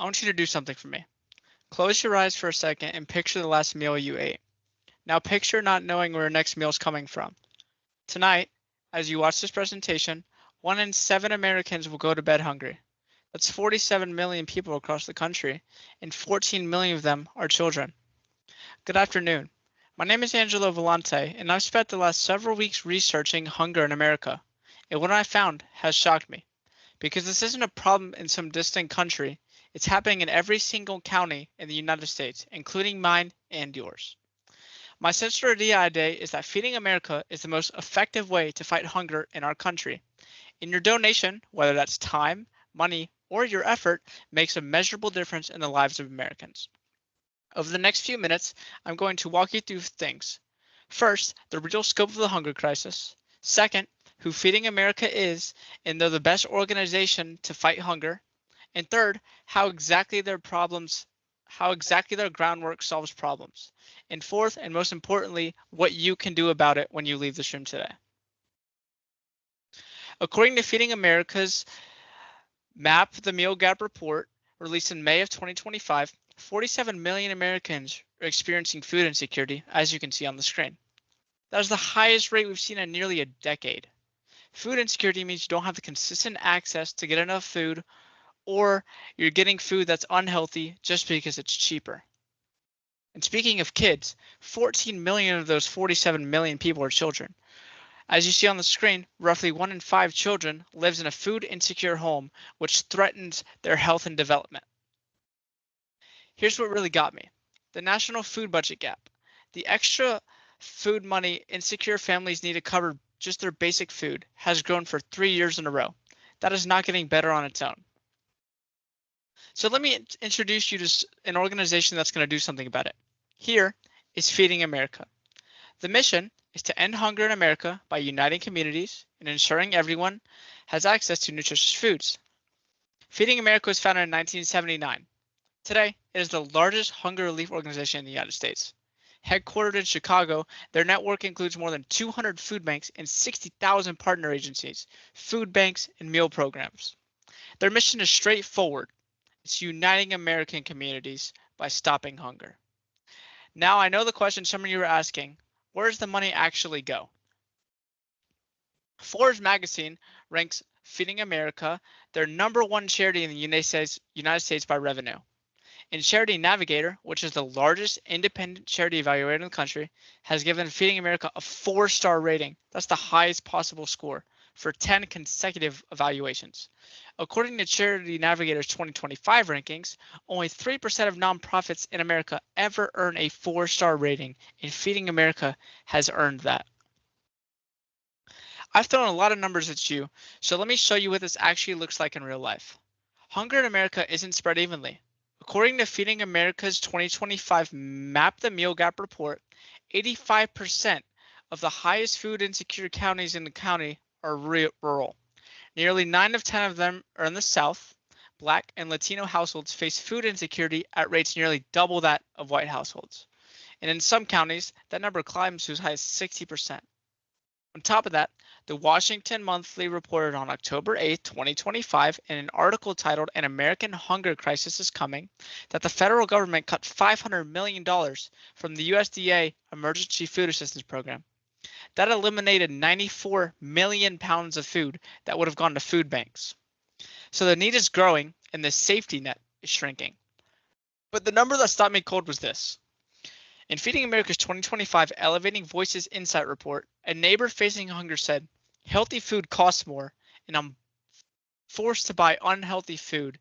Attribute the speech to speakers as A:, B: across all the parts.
A: I want you to do something for me. Close your eyes for a second and picture the last meal you ate. Now picture not knowing where your next meal is coming from. Tonight, as you watch this presentation, 1 in 7 Americans will go to bed hungry. That's 47 million people across the country, and 14 million of them are children. Good afternoon. My name is Angelo Volante, and I've spent the last several weeks researching hunger in America. And what I found has shocked me. Because this isn't a problem in some distant country, it's happening in every single county in the United States, including mine and yours. My central idea today is that feeding America is the most effective way to fight hunger in our country. And your donation, whether that's time, money, or your effort, makes a measurable difference in the lives of Americans. Over the next few minutes, I'm going to walk you through things. First, the real scope of the hunger crisis. Second, who Feeding America is, and they're the best organization to fight hunger. And third, how exactly their groundwork solves problems. And fourth, and most importantly, what you can do about it when you leave this room today. According to Feeding America's Map the Meal Gap report, released in May of 2025, 47 million Americans are experiencing food insecurity, as you can see on the screen. That is the highest rate we've seen in nearly a decade. Food insecurity means you don't have the consistent access to get enough food, or you're getting food that's unhealthy just because it's cheaper. And speaking of kids, 14 million of those 47 million people are children. As you see on the screen, roughly 1 in 5 children lives in a food insecure home, which threatens their health and development. Here's what really got me. The national food budget gap. The extra food money insecure families need to cover just their basic food has grown for 3 years in a row. That is not getting better on its own. So let me introduce you to an organization that's going to do something about it. Here is Feeding America. The mission is to end hunger in America by uniting communities and ensuring everyone has access to nutritious foods. Feeding America was founded in 1979. Today, it is the largest hunger relief organization in the United States. Headquartered in Chicago, their network includes more than 200 food banks and 60,000 partner agencies, food banks, and meal programs. Their mission is straightforward. It's uniting American communities by stopping hunger. Now, I know the question some of you are asking, where does the money actually go? Forbes magazine ranks Feeding America their #1 charity in the United States by revenue. And Charity Navigator, which is the largest independent charity evaluator in the country, has given Feeding America a 4-star rating. That's the highest possible score for 10 consecutive evaluations. According to Charity Navigator's 2025 rankings, only 3% of nonprofits in America ever earn a 4-star rating, and Feeding America has earned that. I've thrown a lot of numbers at you, so let me show you what this actually looks like in real life. Hunger in America isn't spread evenly. According to Feeding America's 2025 Map the Meal Gap report, 85% of the highest food insecure counties in the county are rural. Nearly 9 of 10 of them are in the South. Black and Latino households face food insecurity at rates nearly double that of white households. And in some counties, that number climbs to as high as 60%. On top of that, the Washington Monthly reported on October 8, 2025, in an article titled An American Hunger Crisis is Coming, that the federal government cut $500 million from the USDA Emergency Food Assistance Program. That eliminated 94 million pounds of food that would have gone to food banks. So the need is growing and the safety net is shrinking. But the number that stopped me cold was this. In Feeding America's 2025 Elevating Voices Insight Report, a neighbor facing hunger said, "Healthy food costs more, and I'm forced to buy unhealthy food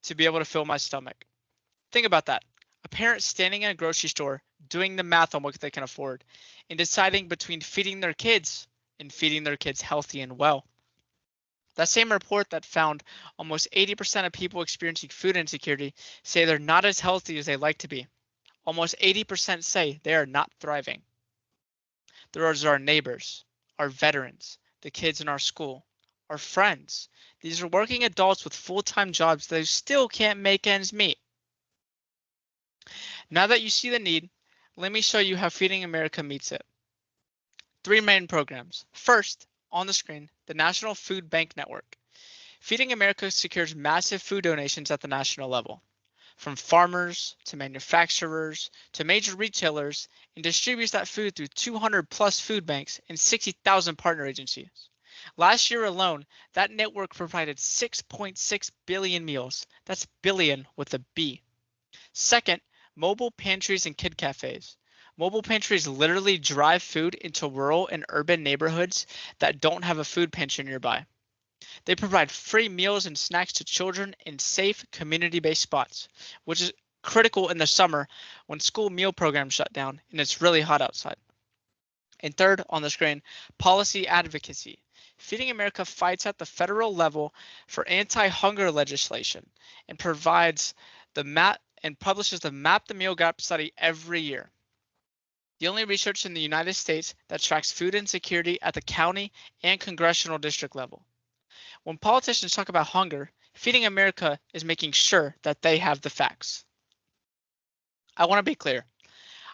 A: to be able to fill my stomach." Think about that. A parent standing in a grocery store, doing the math on what they can afford, and deciding between feeding their kids and feeding their kids healthy and well. That same report that found almost 80% of people experiencing food insecurity say they're not as healthy as they like to be. Almost 80% say they are not thriving. Those are our neighbors, our veterans, the kids in our school, our friends. These are working adults with full-time jobs that still can't make ends meet. Now that you see the need, let me show you how Feeding America meets it. 3 main programs. First, on the screen, the National Food Bank Network. Feeding America secures massive food donations at the national level, from farmers to manufacturers to major retailers, and distributes that food through 200 plus food banks and 60,000 partner agencies. Last year alone, that network provided 6.6 billion meals. That's billion with a B. Second, mobile pantries and kid cafes. Mobile pantries literally drive food into rural and urban neighborhoods that don't have a food pantry nearby. They provide free meals and snacks to children in safe community-based spots, which is critical in the summer when school meal programs shut down and it's really hot outside. And third on the screen, policy advocacy. Feeding America fights at the federal level for anti-hunger legislation and provides the map and publishes the Map the Meal Gap study every year. The only research in the United States that tracks food insecurity at the county and congressional district level. When politicians talk about hunger, Feeding America is making sure that they have the facts. I want to be clear.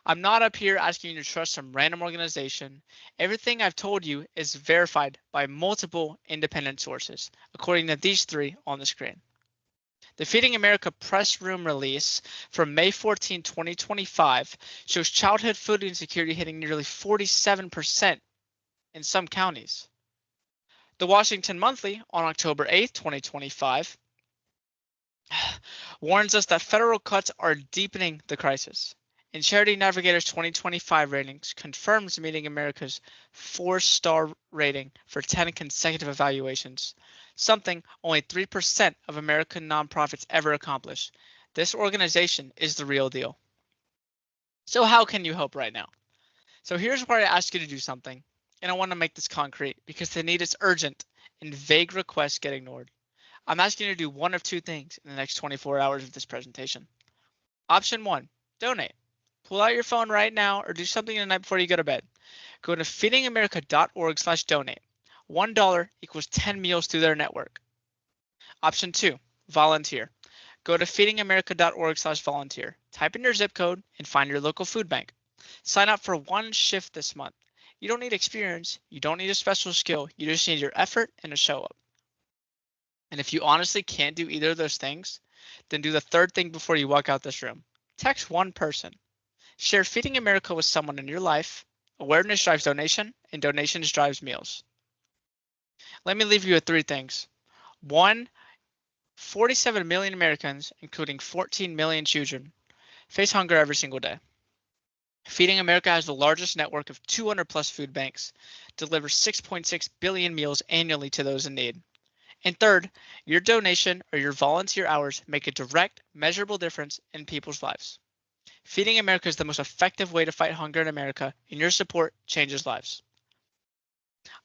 A: I'm not up here asking you to trust some random organization. Everything I've told you is verified by multiple independent sources, according to these three on the screen. The Feeding America press room release from May 14, 2025 shows childhood food insecurity hitting nearly 47% in some counties. The Washington Monthly on October 8, 2025 warns us that federal cuts are deepening the crisis. And Charity Navigator's 2025 ratings confirms Feeding America's 4-star rating for 10 consecutive evaluations, something only 3% of American nonprofits ever accomplish. This organization is the real deal. So how can you help right now? So here's where I ask you to do something, and I want to make this concrete because the need is urgent and vague requests get ignored. I'm asking you to do one of two things in the next 24 hours of this presentation. Option 1, donate. Pull out your phone right now or do something the night before you go to bed. Go to feedingamerica.org/donate. $1 equals 10 meals through their network. Option 2, volunteer. Go to feedingamerica.org/volunteer. Type in your zip code and find your local food bank. Sign up for one shift this month. You don't need experience. You don't need a special skill. You just need your effort and a show up. And if you honestly can't do either of those things, then do the third thing before you walk out this room. Text one person. Share Feeding America with someone in your life. Awareness drives donation, and donations drives meals. Let me leave you with three things. 1, 47 million Americans, including 14 million children, face hunger every single day. Feeding America has the largest network of 200 plus food banks, delivers 6.6 billion meals annually to those in need. And third, your donation or your volunteer hours make a direct, measurable difference in people's lives. Feeding America is the most effective way to fight hunger in America, and your support changes lives.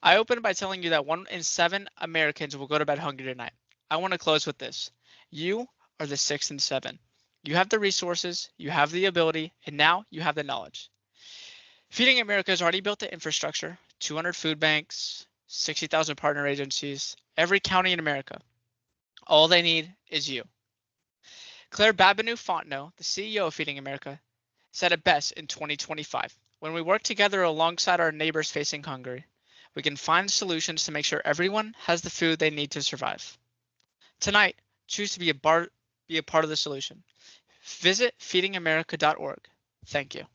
A: I opened by telling you that 1 in 7 Americans will go to bed hungry tonight. I want to close with this. You are the 6 in 7. You have the resources, you have the ability, and now you have the knowledge. Feeding America has already built the infrastructure, 200 food banks, 60,000 partner agencies, every county in America. All they need is you. Claire Babineau-Fontenot, the CEO of Feeding America, said it best in 2025. When we work together alongside our neighbors facing hunger, we can find solutions to make sure everyone has the food they need to survive. Tonight, choose to be a part of the solution. Visit feedingamerica.org. Thank you.